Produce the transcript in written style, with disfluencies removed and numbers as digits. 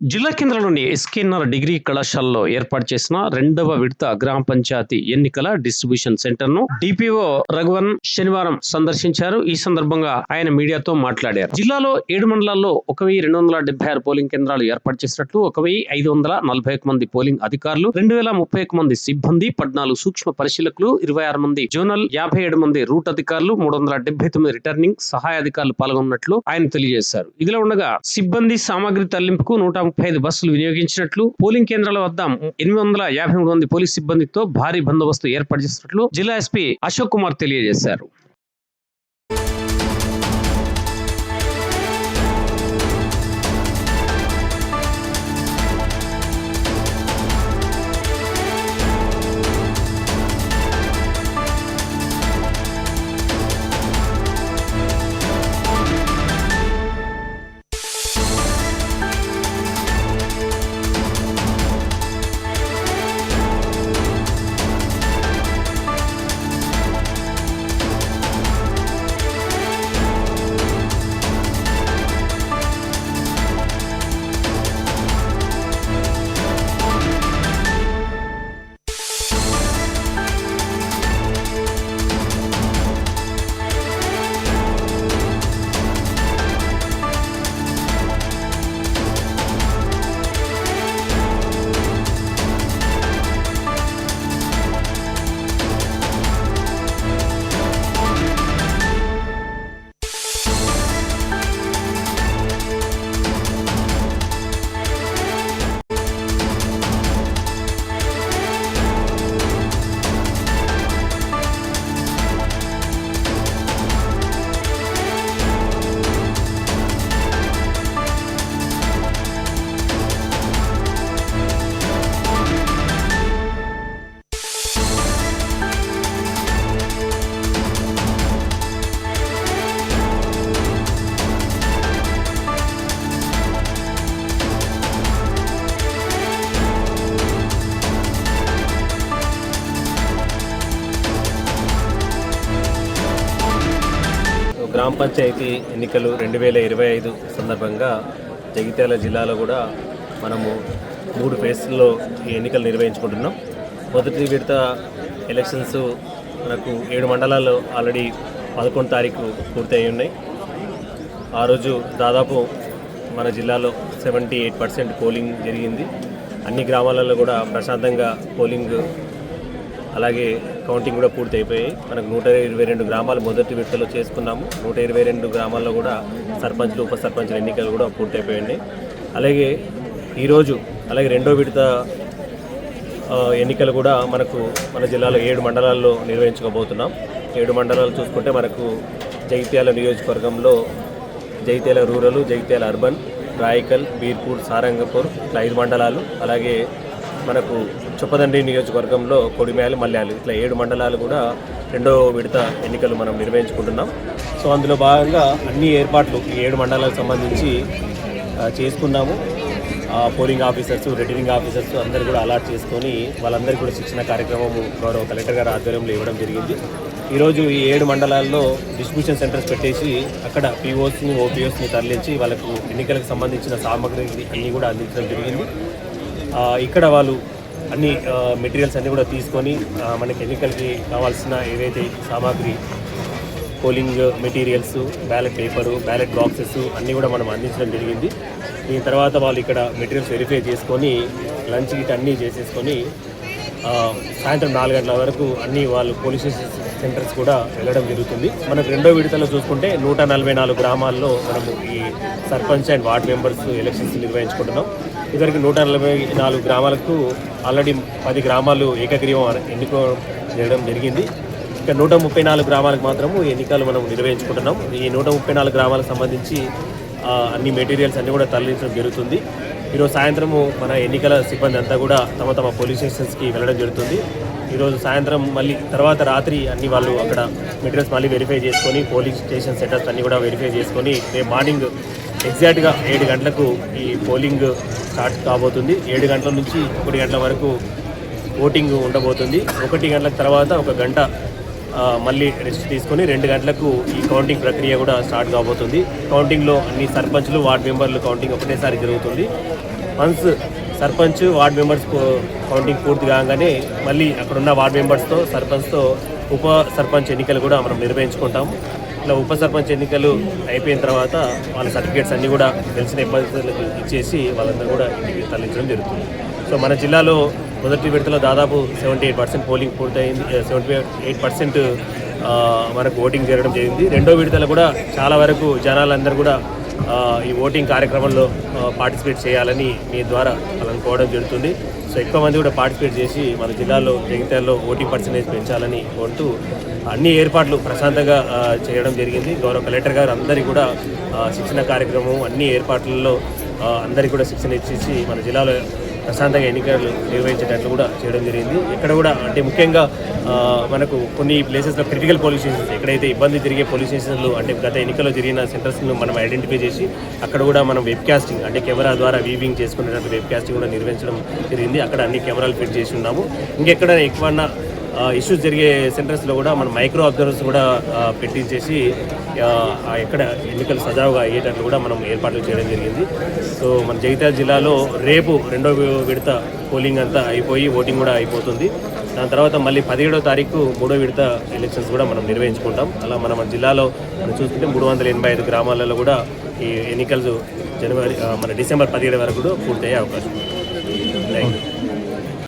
జిల్లా కేంద్రంలోని SKNR degree కళాశాలలో ఏర్పాటు చేసిన రెండవ విడత గ్రామ పంచాయతీ ఎన్నికల డిస్ట్రిబ్యూషన్ సెంటర్ ను డిపిఓ రఘువన్ శనివారం సందర్శించారు. ఈ సందర్భంగా ఆయన మీడియాతో మాట్లాడారు. జిల్లాలో 7 మండలాల్లో 1276 పోలింగ్ కేంద్రాలు ఏర్పాటు చేసినట్లు, 1541 మంది పోలింగ్ అధికారులు, 2031 మంది సిబ్బంది, 14 సూక్ష్మ పరిశీలకులు, 26 మంది జోనల్, 57 మంది రూట్ అధికారులు, 379 రిటర్నింగ్ సహాయ అధికారులు పాల్గొన్నట్లు ఆయన తెలియజేశారు. ఇదిలా ఉండగా సిబ్బంది సామాగ్రి తరలింపుకు 135 బస్సులు వినియోగించినట్లు, పోలింగ్ కేంద్రాల వద్ద 853 మంది పోలీస్ సిబ్బందితో భారీ బందోబస్తు ఏర్పాటు చేసినట్లు జిల్లా ఎస్పీ అశోక్ కుమార్ తెలియజేశారు. గ్రామ పంచాయతీ ఎన్నికలు 2025 సందర్భంగా జగిత్యాల జిల్లాలో కూడా మనము 3 ఫేజ్ల్లో ఈ ఎన్నికలు నిర్వహించుకుంటున్నాం. మొదటి విడత ఎలక్షన్స్ మనకు 7 మండలాల్లో ఆల్రెడీ 11 తారీఖు పూర్తయి ఉన్నాయి. ఆ రోజు దాదాపు మన జిల్లాలో 78% పోలింగ్ జరిగింది. అన్ని గ్రామాలలో కూడా ప్రశాంతంగా పోలింగ్ అలాగే కౌంటింగ్ కూడా పూర్తి అయిపోయాయి. మనకు 122 గ్రామాలు మొదటి విడతలో చేసుకున్నాము. 122 గ్రామాల్లో కూడా సర్పంచ్లు, ఉప సర్పంచ్ల ఎన్నికలు కూడా పూర్తి అయిపోయాయి. అలాగే ఈరోజు రెండో విడత ఎన్నికలు కూడా మన జిల్లాలో 7 మండలాల్లో నిర్వహించుకోబోతున్నాం. 7 మండలాలు చూసుకుంటే మనకు జగిత్యాల నియోజకవర్గంలో జగిత్యాల రూరల్, జగిత్యాల అర్బన్, రాయకల్, బీర్పూర్, సారంగపూర్ ఇట్లా 5 మండలాలు. అలాగే మనకు చొప్పదండి నియోజకవర్గంలో కొడిమేలు, మల్యాలు ఇట్లా 7 మండలాలు కూడా రెండో విడత ఎన్నికలు మనం నిర్వహించుకుంటున్నాం. సో అందులో భాగంగా అన్ని ఏర్పాట్లు ఈ 7 మండలాలకు సంబంధించి చేసుకున్నాము. పోలింగ్ ఆఫీసర్స్, రిటర్నింగ్ ఆఫీసర్స్ అందరూ కూడా అలాట్ చేసుకొని వాళ్ళందరికీ కూడా శిక్షణ కార్యక్రమము గౌరవ కలెక్టర్ గారి ఆధ్వర్యంలో ఇవ్వడం జరిగింది. ఈరోజు ఈ 7 మండలాల్లో డిస్ట్రిబ్యూషన్ సెంటర్స్ పెట్టేసి అక్కడ పీఓస్ని, ఓపీఓస్ని తరలించి వాళ్ళకు ఎన్నికలకు సంబంధించిన సామగ్రి అన్నీ కూడా అందించడం జరిగింది. ఇక్కడ వాళ్ళు అన్ని మెటీరియల్స్ అన్నీ కూడా తీసుకొని మనకి ఎన్నికలకి కావాల్సిన ఏవైతే సామాగ్రి, polling materials, ballot paper, ballot boxes అన్నీ కూడా మనం అందించడం జరిగింది. దీని తర్వాత వాళ్ళు ఇక్కడ మెటీరియల్స్ వెరిఫై చేసుకొని లంచ్ గిట్ అన్నీ చేసేసుకొని సాయంత్రం 4 గంటల వరకు అన్ని వాళ్ళు పోలీస్ సెంటర్స్ కూడా వెళ్ళడం జరుగుతుంది. మనకు రెండో విడతలో చూసుకుంటే 144 గ్రామాల్లో మనము ఈ sarpanch and ward members elections నిర్వహించుకుంటున్నాం. ఇదివరకు 144 గ్రామాలకు ఆల్రెడీ 10 గ్రామాలు ఏకగ్రీవం ఎన్నిక చేయడం జరిగింది. ఇక 134 గ్రామాలకు మాత్రము ఎన్నికలు మనం నిర్వహించుకుంటున్నాం. ఈ 134 గ్రామాలకు సంబంధించి అన్ని మెటీరియల్స్ అన్నీ కూడా తరలించడం జరుగుతుంది. ఈరోజు సాయంత్రము మన ఎన్నికల సిబ్బంది అంతా కూడా తమ పోలీస్ స్టేషన్స్కి వెళ్ళడం జరుగుతుంది. ఈరోజు సాయంత్రం మళ్ళీ తర్వాత రాత్రి అన్ని వాళ్ళు అక్కడ మెటీరియల్స్ మళ్ళీ వెరిఫై చేసుకొని పోలింగ్ స్టేషన్ సెటప్స్ అన్నీ కూడా వెరిఫై చేసుకొని రేపు మార్నింగ్ ఎగ్జాక్ట్గా 7 గంటలకు ఈ పోలింగ్ స్టార్ట్ కాబోతుంది. 7 గంటల నుంచి 1 గంటల వరకు ఓటింగ్ ఉండబోతుంది. 1 గంటల తర్వాత 1 గంట మళ్ళీ రెస్ట్ తీసుకొని 2 గంటలకు ఈ కౌంటింగ్ ప్రక్రియ కూడా స్టార్ట్ కాబోతుంది. కౌంటింగ్లో అన్ని సర్పంచ్లు వార్డు మెంబర్లు కౌంటింగ్ ఒకటేసారి జరుగుతుంది. Once sarpanch ward members counting పూర్తి కాగానే మళ్ళీ అక్కడున్న వార్డు మెంబర్స్తో సర్పంచ్తో ఉప సర్పంచ్ ఎన్నికలు కూడా మనం నిర్వహించుకుంటాం. ఇలా ఉప సర్పంచ్ ఎన్నికలు అయిపోయిన తర్వాత వాళ్ళ సర్టిఫికేట్స్ అన్నీ కూడా తెలిసిన ఇబ్బందులకు ఇచ్చేసి వాళ్ళందరూ కూడా ఇంటికి తరలించడం జరుగుతుంది. సో మన జిల్లాలో మొదటి విడతలో దాదాపు 78% పోలింగ్ పూర్తయింది. 78% మనకు ఓటింగ్ జరగడం జరిగింది. రెండో విడతలో కూడా చాలా వరకు జనాలందరూ కూడా ఈ ఓటింగ్ కార్యక్రమంలో పార్టిసిపేట్ చేయాలని మీ ద్వారా వాళ్ళని కోరడం జరుగుతుంది. సో ఎక్కువ మంది కూడా పార్టిసిపేట్ చేసి మన జిల్లాలో జగిత్యాలలో ఓటింగ్ పర్సెంటేజ్ పెంచాలని కోరుతూ అన్ని ఏర్పాట్లు ప్రశాంతంగా చేయడం జరిగింది. గౌరవ కలెక్టర్ గారు అందరికీ కూడా శిక్షణ కార్యక్రమం అన్ని ఏర్పాట్లలో అందరికీ కూడా శిక్షణ ఇచ్చేసి మన జిల్లాలో ప్రశాంతంగా ఎన్నికలు నిర్వహించేటట్లు కూడా చేయడం జరిగింది. ఇక్కడ కూడా అంటే ముఖ్యంగా మనకు కొన్ని ప్లేసెస్లో క్రిటికల్ పోలీస్ స్టేషన్స్ ఎక్కడైతే ఇబ్బంది జరిగే పోలీస్ స్టేషన్లు అంటే గత ఎన్నికల్లో జరిగిన సెంటర్స్ను మనం ఐడెంటిఫై చేసి అక్కడ కూడా మనం వెబ్ కాస్టింగ్ అంటే కెమెరా ద్వారా వీవింగ్ చేసుకునేటట్టు వెబ్ కాస్టింగ్ కూడా నిర్వహించడం జరిగింది. అక్కడ అన్ని కెమెరాలు ఫిట్ చేసి ఉన్నాము. ఇంకెక్కడ ఎక్కువన్నా ఇష్యూస్ జరిగే సెంటర్స్లో కూడా మనం మైక్రో అబ్జర్వర్స్ కూడా పెట్టించేసి ఎక్కడ ఎన్నికలు సజావుగా అయ్యేటట్లు కూడా మనం ఏర్పాట్లు చేయడం జరిగింది. సో మన జగిత్యాల జిల్లాలో రేపు 2వ విడత పోలింగ్ అంతా అయిపోయి ఓటింగ్ కూడా అయిపోతుంది. దాని తర్వాత మళ్ళీ 17వ తారీఖు 3వ విడత ఎలక్షన్స్ కూడా మనం నిర్వహించుకుంటాం. అలా మన జిల్లాలో మనం చూసుకుంటే 385 గ్రామాలలో కూడా ఈ ఎన్నికలు మన డిసెంబర్ 17 వరకు కూడా పూర్తయ్యే అవకాశం ఉంది. Thank you.